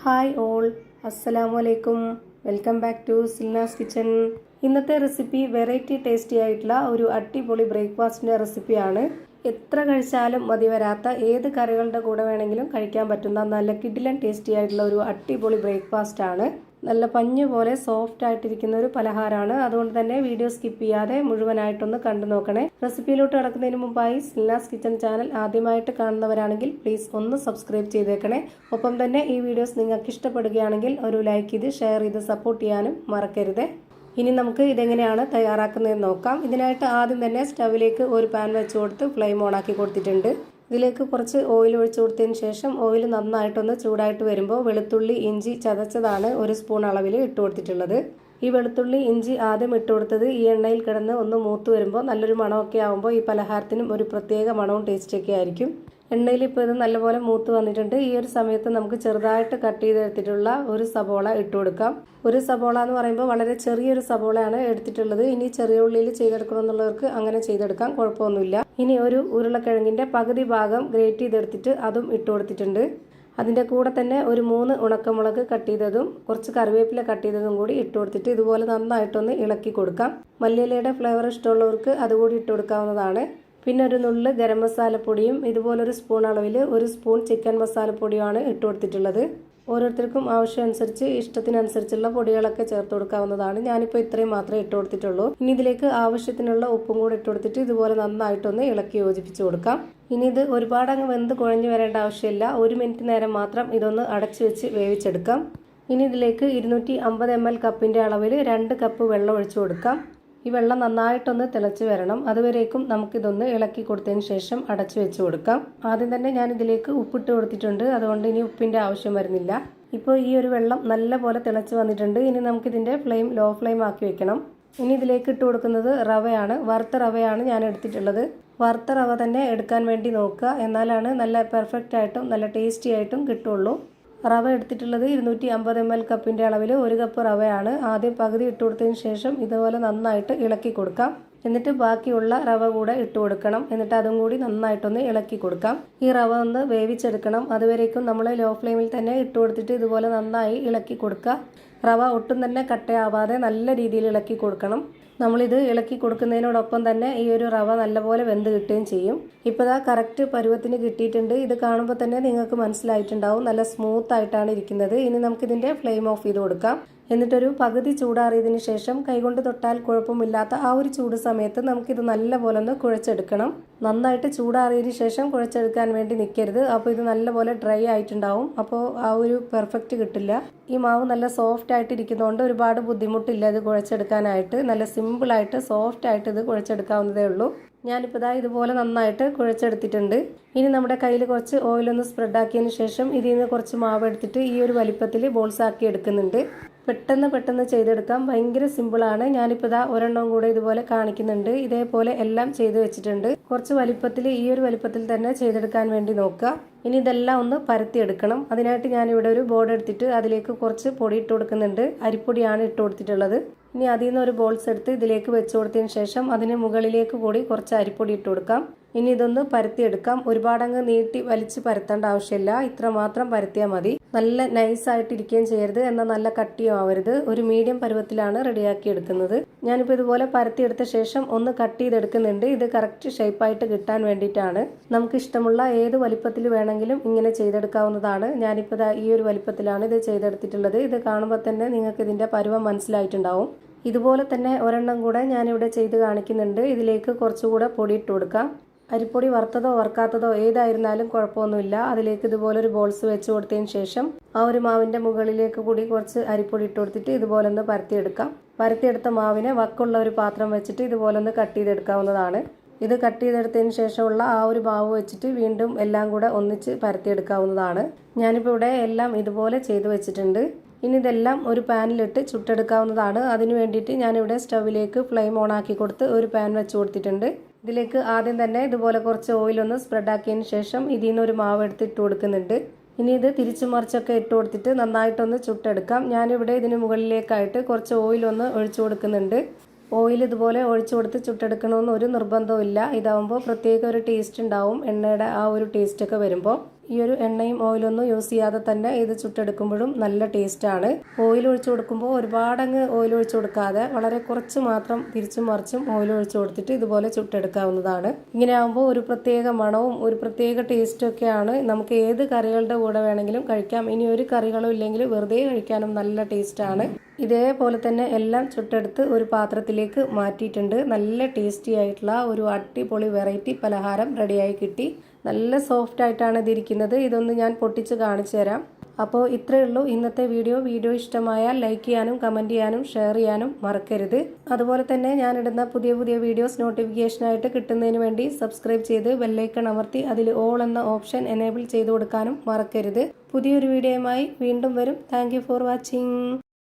Hi all, അസ്സലാമു അലൈക്കും. Welcome back to Silna's kitchen. ഇന്നത്തെ റെസിപ്പി വെറൈറ്റി ടേസ്റ്റി ആയിട്ടുള്ള ഒരു അടിപൊളി ബ്രേക്ക്ഫാസ്റ്റിൻ്റെ റെസിപ്പിയാണ്. എത്ര കഴിച്ചാലും മതി വരാത്ത ഏത് കറികളുടെ കൂടെ വേണമെങ്കിലും കഴിക്കാൻ പറ്റുന്ന നല്ല കിഡിലൻ ടേസ്റ്റി ആയിട്ടുള്ള ഒരു അടിപൊളി ബ്രേക്ക്ഫാസ്റ്റ് ആണ്. നല്ല പഞ്ഞു പോലെ സോഫ്റ്റ് ആയിട്ടിരിക്കുന്ന ഒരു പലഹാരമാണ്. അതുകൊണ്ട് തന്നെ വീഡിയോ സ്കിപ്പ് ചെയ്യാതെ മുഴുവനായിട്ടൊന്ന് കണ്ടു നോക്കണേ. റെസിപ്പിയിലോട്ട് കടക്കുന്നതിന് മുമ്പായി സിൽനാസ് കിച്ചൺ ചാനൽ ആദ്യമായിട്ട് കാണുന്നവരാണെങ്കിൽ പ്ലീസ് ഒന്ന് സബ്സ്ക്രൈബ് ചെയ്തേക്കണേ. ഒപ്പം തന്നെ ഈ വീഡിയോസ് നിങ്ങൾക്ക് ഇഷ്ടപ്പെടുകയാണെങ്കിൽ ഒരു ലൈക്ക് ചെയ്ത് ഷെയർ ചെയ്ത് സപ്പോർട്ട് ചെയ്യാനും മറക്കരുത്. ഇനി നമുക്ക് ഇതെങ്ങനെയാണ് തയ്യാറാക്കുന്നതെന്ന് നോക്കാം. ഇതിനായിട്ട് ആദ്യം തന്നെ സ്റ്റവിലേക്ക് ഒരു പാൻ വെച്ച് കൊടുത്ത് ഫ്ലെയിം ഓൺ ആക്കി കൊടുത്തിട്ടുണ്ട്. ഇതിലേക്ക് കുറച്ച് ഓയിൽ ഒഴിച്ചു കൊടുത്തതിന് ശേഷം ഓയിൽ നന്നായിട്ടൊന്ന് ചൂടായിട്ട് വരുമ്പോൾ വെളുത്തുള്ളി ഇഞ്ചി ചതച്ചതാണ് 1 സ്പൂൺ അളവിൽ ഇട്ട് കൊടുത്തിട്ടുള്ളത്. ഈ വെളുത്തുള്ളി ഇഞ്ചി ആദ്യം ഇട്ട് കൊടുത്തത് ഈ എണ്ണയിൽ കിടന്ന് ഒന്ന് മൂത്ത് വരുമ്പോൾ നല്ലൊരു മണമൊക്കെ ആകുമ്പോൾ ഈ പലഹാരത്തിനും ഒരു പ്രത്യേക മണവും ടേസ്റ്റൊക്കെ ആയിരിക്കും. എണ്ണയിൽ ഇപ്പോൾ ഇത് നല്ലപോലെ മൂത്ത് വന്നിട്ടുണ്ട്. ഈ ഒരു സമയത്ത് നമുക്ക് ചെറുതായിട്ട് കട്ട് ചെയ്തെടുത്തിട്ടുള്ള ഒരു സബോള ഇട്ട് കൊടുക്കാം. ഒരു സബോള എന്ന് പറയുമ്പോൾ വളരെ ചെറിയൊരു സബോളയാണ് എടുത്തിട്ടുള്ളത്. ഇനി ചെറിയ ഉള്ളിയിൽ ചെയ്തെടുക്കണമെന്നുള്ളവർക്ക് അങ്ങനെ ചെയ്തെടുക്കാം, കുഴപ്പമൊന്നുമില്ല. ഇനി ഒരു ഉരുളക്കിഴങ്ങിൻ്റെ പകുതി ഭാഗം ഗ്രേറ്റ് ചെയ്തെടുത്തിട്ട് അതും ഇട്ട് കൊടുത്തിട്ടുണ്ട്. അതിൻ്റെ കൂടെ തന്നെ ഒരു 3 ഉണക്കമുളക് കട്ട് ചെയ്തതും കുറച്ച് കറിവേപ്പില കട്ട് ചെയ്തതും കൂടി ഇട്ട് കൊടുത്തിട്ട് ഇതുപോലെ നന്നായിട്ടൊന്ന് ഇളക്കി കൊടുക്കാം. മല്ലിയിലയുടെ ഫ്ലേവർ ഇഷ്ടമുള്ളവർക്ക് അതുകൂടി ഇട്ട് കൊടുക്കാവുന്നതാണ്. പിന്നെ ഒരു നുള്ള് ഗരം മസാലപ്പൊടിയും ഇതുപോലൊരു സ്പൂൺ അളവിൽ 1 സ്പൂൺ ചിക്കൻ മസാലപ്പൊടിയുമാണ് ഇട്ട് കൊടുത്തിട്ടുള്ളത്. ഓരോരുത്തർക്കും ആവശ്യമനുസരിച്ച് ഇഷ്ടത്തിനനുസരിച്ചുള്ള പൊടികളൊക്കെ ചേർത്ത് കൊടുക്കാവുന്നതാണ്. ഞാനിപ്പോൾ ഇത്രയും മാത്രമേ ഇട്ട് കൊടുത്തിട്ടുള്ളൂ. ഇനി ഇതിലേക്ക് ആവശ്യത്തിനുള്ള ഉപ്പും കൂടി ഇട്ട് കൊടുത്തിട്ട് ഇതുപോലെ നന്നായിട്ടൊന്ന് ഇളക്കി യോജിപ്പിച്ച് കൊടുക്കാം. ഇനി ഇത് ഒരുപാട് അങ്ങ് വെന്ത് കുഴഞ്ഞു വരേണ്ട ആവശ്യമില്ല. 1 മിനിറ്റ് നേരം മാത്രം ഇതൊന്ന് അടച്ചു വെച്ച് വേവിച്ചെടുക്കാം. ഇനി ഇതിലേക്ക് 250 ml കപ്പിൻ്റെ അളവിൽ 2 കപ്പ് വെള്ളം ഒഴിച്ചു കൊടുക്കാം. ഈ വെള്ളം നന്നായിട്ടൊന്ന് തിളച്ച് വരണം. അതുവരേക്കും നമുക്കിതൊന്ന് ഇളക്കി കൊടുത്തതിന് ശേഷം അടച്ചു വെച്ച് കൊടുക്കാം. ആദ്യം തന്നെ ഞാൻ ഇതിലേക്ക് ഉപ്പിട്ട് കൊടുത്തിട്ടുണ്ട്, അതുകൊണ്ട് ഇനി ഉപ്പിൻ്റെ ആവശ്യം വരുന്നില്ല. ഇപ്പോൾ ഈ ഒരു വെള്ളം നല്ല പോലെ തിളച്ച് വന്നിട്ടുണ്ട്. ഇനി നമുക്കിതിൻ്റെ ഫ്ലെയിം ലോ ഫ്ലെയിം ആക്കി വെക്കണം. ഇനി ഇതിലേക്ക് ഇട്ട് കൊടുക്കുന്നത് റവയാണ്. വറുത്ത റവയാണ് ഞാൻ എടുത്തിട്ടുള്ളത്. വറുത്ത റവ തന്നെ എടുക്കാൻ വേണ്ടി നോക്കുക, എന്നാലാണ് നല്ല പെർഫെക്റ്റ് ആയിട്ടും നല്ല ടേസ്റ്റി ആയിട്ടും കിട്ടുള്ളൂ. റവ എടുത്തിട്ടുള്ളത് 250 ml കപ്പിൻ്റെ അളവിൽ 1 കപ്പ് റവയാണ്. ആദ്യം പകുതി ഇട്ട് കൊടുത്തതിന് ശേഷം ഇതുപോലെ നന്നായിട്ട് ഇളക്കി കൊടുക്കാം. എന്നിട്ട് ബാക്കിയുള്ള റവ കൂടെ ഇട്ട് കൊടുക്കണം. എന്നിട്ട് അതും കൂടി നന്നായിട്ടൊന്ന് ഇളക്കി കൊടുക്കാം. ഈ റവ ഒന്ന് വേവിച്ചെടുക്കണം. അതുവരേക്കും നമ്മൾ ലോ ഫ്ലെയിമിൽ തന്നെ ഇട്ട് കൊടുത്തിട്ട് ഇതുപോലെ നന്നായി ഇളക്കി കൊടുക്കുക. റവ ഒട്ടും തന്നെ കട്ടയാവാതെ നല്ല രീതിയിൽ ഇളക്കി കൊടുക്കണം. നമ്മളിത് ഇളക്കി കൊടുക്കുന്നതിനോടൊപ്പം തന്നെ ഈ ഒരു റവ നല്ലപോലെ വെന്ത് കിട്ടുകയും ചെയ്യും. ഇപ്പോൾ ഇതാ കറക്റ്റ് പരുവത്തിന് കിട്ടിയിട്ടുണ്ട്. ഇത് കാണുമ്പോൾ തന്നെ നിങ്ങൾക്ക് മനസ്സിലായിട്ടുണ്ടാവും നല്ല സ്മൂത്ത് ആയിട്ടാണ് ഇരിക്കുന്നത്. ഇനി നമുക്കിതിൻ്റെ ഫ്ലെയിം ഓഫ് ചെയ്ത് കൊടുക്കാം. എന്നിട്ടൊരു പകുതി ചൂടാറിയതിന് ശേഷം കൈകൊണ്ട് തൊട്ടാൽ കുഴപ്പമില്ലാത്ത ആ ഒരു ചൂട് സമയത്ത് നമുക്കിത് നല്ലപോലെ ഒന്ന് കുഴച്ചെടുക്കണം. നന്നായിട്ട് ചൂടാറിയതിന് ശേഷം കുഴച്ചെടുക്കാൻ വേണ്ടി നിൽക്കരുത്. അപ്പോൾ ഇത് നല്ലപോലെ ഡ്രൈ ആയിട്ടുണ്ടാവും. അപ്പോൾ ആ ഒരു പെർഫെക്റ്റ് കിട്ടില്ല. ഈ മാവ് നല്ല സോഫ്റ്റ് ആയിട്ട് ഇരിക്കുന്നതുകൊണ്ട് ഒരുപാട് ബുദ്ധിമുട്ടില്ല ഇത് കുഴച്ചെടുക്കാനായിട്ട്. നല്ല സിമ്പിളായിട്ട് സോഫ്റ്റ് ആയിട്ട് ഇത് കുഴച്ചെടുക്കാവുന്നതേ ഉള്ളൂ. ഞാനിപ്പോൾ ഇതാ ഇതുപോലെ നന്നായിട്ട് കുഴച്ചെടുത്തിട്ടുണ്ട്. ഇനി നമ്മുടെ കയ്യിൽ കുറച്ച് ഓയിലൊന്ന് സ്പ്രെഡാക്കിയതിന് ശേഷം ഇതിൽ നിന്ന് കുറച്ച് മാവ് എടുത്തിട്ട് ഈ ഒരു വലിപ്പത്തിൽ ബോൾസ് ആക്കി എടുക്കുന്നുണ്ട്. പെട്ടെന്ന് ചെയ്തെടുക്കാം, ഭയങ്കര സിമ്പിളാണ്. ഞാനിപ്പോൾ ഇതാ ഒരെണ്ണം കൂടെ ഇതുപോലെ കാണിക്കുന്നുണ്ട്. ഇതേപോലെ എല്ലാം ചെയ്ത് വെച്ചിട്ടുണ്ട്. കുറച്ച് വലിപ്പത്തിൽ ഈ ഒരു വലിപ്പത്തിൽ തന്നെ ചെയ്തെടുക്കാൻ വേണ്ടി നോക്കുക. ഇനി ഇതെല്ലാം ഒന്ന് പരത്തിയെടുക്കണം. അതിനായിട്ട് ഞാനിവിടെ ഒരു ബോർഡ് എടുത്തിട്ട് അതിലേക്ക് കുറച്ച് പൊടി ഇട്ട് കൊടുക്കുന്നുണ്ട്. അരിപ്പൊടിയാണ് ഇട്ട് കൊടുത്തിട്ടുള്ളത്. ഇനി അതിൽ നിന്ന് ഒരു ബോൾസ് എടുത്ത് ഇതിലേക്ക് വെച്ച് കൊടുത്തതിന് ശേഷം അതിന് മുകളിലേക്ക് കൂടി കുറച്ച് അരിപ്പൊടി ഇട്ട് കൊടുക്കാം. ഇനി ഇതൊന്ന് പരത്തിയെടുക്കാം. ഒരുപാടങ്ങ് നീട്ടി വലിച്ച് പരത്തേണ്ട ആവശ്യമില്ല, ഇത്ര മാത്രം പരത്തിയാൽ മതി. നല്ല നൈസായിട്ട് ഇരിക്കുകയും ചെയ്യരുത്, എന്നാൽ നല്ല കട്ടിയും ആവരുത്. ഒരു മീഡിയം പരുവത്തിലാണ് റെഡിയാക്കി എടുക്കുന്നത്. ഞാനിപ്പോൾ ഇതുപോലെ പരത്തിയെടുത്ത ശേഷം ഒന്ന് കട്ട് ചെയ്തെടുക്കുന്നുണ്ട്. ഇത് കറക്റ്റ് ഷേപ്പായിട്ട് കിട്ടാൻ വേണ്ടിയിട്ടാണ്. നമുക്ക് ഇഷ്ടമുള്ള ഏത് വലിപ്പത്തിൽ വേണമെങ്കിലും ഇങ്ങനെ ചെയ്തെടുക്കാവുന്നതാണ്. ഞാനിപ്പോൾ ഈ ഒരു വലിപ്പത്തിലാണ് ഇത് ചെയ്തെടുത്തിട്ടുള്ളത്. ഇത് കാണുമ്പോൾ തന്നെ നിങ്ങൾക്ക് ഇതിൻ്റെ പരുവം മനസ്സിലായിട്ടുണ്ടാവും. ഇതുപോലെ തന്നെ ഒരെണ്ണം കൂടെ ഞാനിവിടെ ചെയ്ത് കാണിക്കുന്നുണ്ട്. ഇതിലേക്ക് കുറച്ചുകൂടെ പൊടി ഇട്ട് കൊടുക്കാം. അരിപ്പൊടി വറുത്തതോ വറുക്കാത്തതോ ഏതായിരുന്നാലും കുഴപ്പമൊന്നുമില്ല. അതിലേക്ക് ഇതുപോലൊരു ബോൾസ് വെച്ച് കൊടുത്തതിന് ശേഷം ആ ഒരു മാവിൻ്റെ മുകളിലേക്ക് കൂടി കുറച്ച് അരിപ്പൊടി ഇട്ട് കൊടുത്തിട്ട് ഇതുപോലെ ഒന്ന് പരത്തിയെടുക്കാം. പരത്തിയെടുത്ത മാവിനെ വക്കുള്ള ഒരു പാത്രം വെച്ചിട്ട് ഇതുപോലെ ഒന്ന് കട്ട് ചെയ്തെടുക്കാവുന്നതാണ്. ഇത് കട്ട് ചെയ്തെടുത്തതിന് ശേഷമുള്ള ആ ഒരു മാവ് വെച്ചിട്ട് വീണ്ടും എല്ലാം കൂടെ ഒന്നിച്ച് പരത്തിയെടുക്കാവുന്നതാണ്. ഞാനിപ്പോൾ ഇവിടെ എല്ലാം ഇതുപോലെ ചെയ്ത് വെച്ചിട്ടുണ്ട്. ഇനി ഇതെല്ലാം ഒരു പാനിലിട്ട് ചുട്ടെടുക്കാവുന്നതാണ്. അതിന് വേണ്ടിയിട്ട് ഞാനിവിടെ സ്റ്റവിലേക്ക് ഫ്ലെയിം ഓൺ ആക്കി കൊടുത്ത് ഒരു പാൻ വെച്ച് കൊടുത്തിട്ടുണ്ട്. ഇതിലേക്ക് ആദ്യം തന്നെ ഇതുപോലെ കുറച്ച് ഓയിലൊന്ന് സ്പ്രെഡാക്കിയതിന് ശേഷം ഇതിൽ നിന്ന് ഒരു മാവ് എടുത്തിട്ട് കൊടുക്കുന്നുണ്ട്. ഇനി ഇത് തിരിച്ചു മറിച്ചൊക്കെ ഇട്ട് കൊടുത്തിട്ട് നന്നായിട്ടൊന്ന് ചുട്ടെടുക്കാം. ഞാനിവിടെ ഇതിന് മുകളിലേക്കായിട്ട് കുറച്ച് ഓയിലൊന്ന് ഒഴിച്ചു കൊടുക്കുന്നുണ്ട്. ഓയിൽ ഇതുപോലെ ഒഴിച്ചു കൊടുത്ത് ചുട്ടെടുക്കണമെന്ന് ഒരു നിർബന്ധവും ഇല്ല. ഇതാവുമ്പോൾ പ്രത്യേക ഒരു ടേസ്റ്റ് ഉണ്ടാവും, എണ്ണയുടെ ആ ഒരു ടേസ്റ്റൊക്കെ വരുമ്പോൾ. ഈ ഒരു എണ്ണയും ഓയിലൊന്നും യൂസ് ചെയ്യാതെ തന്നെ ഇത് ചുട്ടെടുക്കുമ്പോഴും നല്ല ടേസ്റ്റാണ്. ഓയിൽ ഒഴിച്ചു കൊടുക്കുമ്പോൾ ഒരുപാടങ്ങ് ഓയിൽ ഒഴിച്ചു കൊടുക്കാതെ വളരെ കുറച്ച് മാത്രം തിരിച്ചും മറിച്ചും ഓയിൽ ഒഴിച്ചു കൊടുത്തിട്ട് ഇതുപോലെ ചുട്ടെടുക്കാവുന്നതാണ്. ഇങ്ങനെ ആകുമ്പോൾ ഒരു പ്രത്യേക മണവും ഒരു പ്രത്യേക ടേസ്റ്റും ഒക്കെയാണ്. നമുക്ക് ഏത് കറികളുടെ കൂടെ വേണമെങ്കിലും കഴിക്കാം. ഇനി ഒരു കറികളും ഇല്ലെങ്കിൽ വെറുതെ കഴിക്കാനും നല്ല ടേസ്റ്റാണ്. ഇതേപോലെ തന്നെ എല്ലാം ചുട്ടെടുത്ത് ഒരു പാത്രത്തിലേക്ക് മാറ്റിയിട്ടുണ്ട്. നല്ല ടേസ്റ്റി ആയിട്ടുള്ള ഒരു അടിപൊളി വെറൈറ്റി പലഹാരം റെഡിയായി കിട്ടി. നല്ല സോഫ്റ്റ് ആയിട്ടാണ് ഇതിരിക്കുന്നത്. ഇതൊന്ന് ഞാൻ പൊട്ടിച്ച് കാണിച്ചു തരാം. അപ്പോൾ ഇത്രയേ ഉള്ളൂ ഇന്നത്തെ വീഡിയോ ഇഷ്ടമായാൽ ലൈക്ക് ചെയ്യാനും കമൻറ്റ് ചെയ്യാനും ഷെയർ ചെയ്യാനും മറക്കരുത്. അതുപോലെ തന്നെ ഞാനിടുന്ന പുതിയ വീഡിയോസ് നോട്ടിഫിക്കേഷനായിട്ട് കിട്ടുന്നതിന് വേണ്ടി സബ്സ്ക്രൈബ് ചെയ്ത് ബെല്ലൈക്കൺ അമർത്തി അതിൽ ഓൾ എന്ന ഓപ്ഷൻ എനേബിൾ ചെയ്ത് കൊടുക്കാനും മറക്കരുത്. പുതിയൊരു വീഡിയോയുമായി വീണ്ടും വരും. Thank you for watching.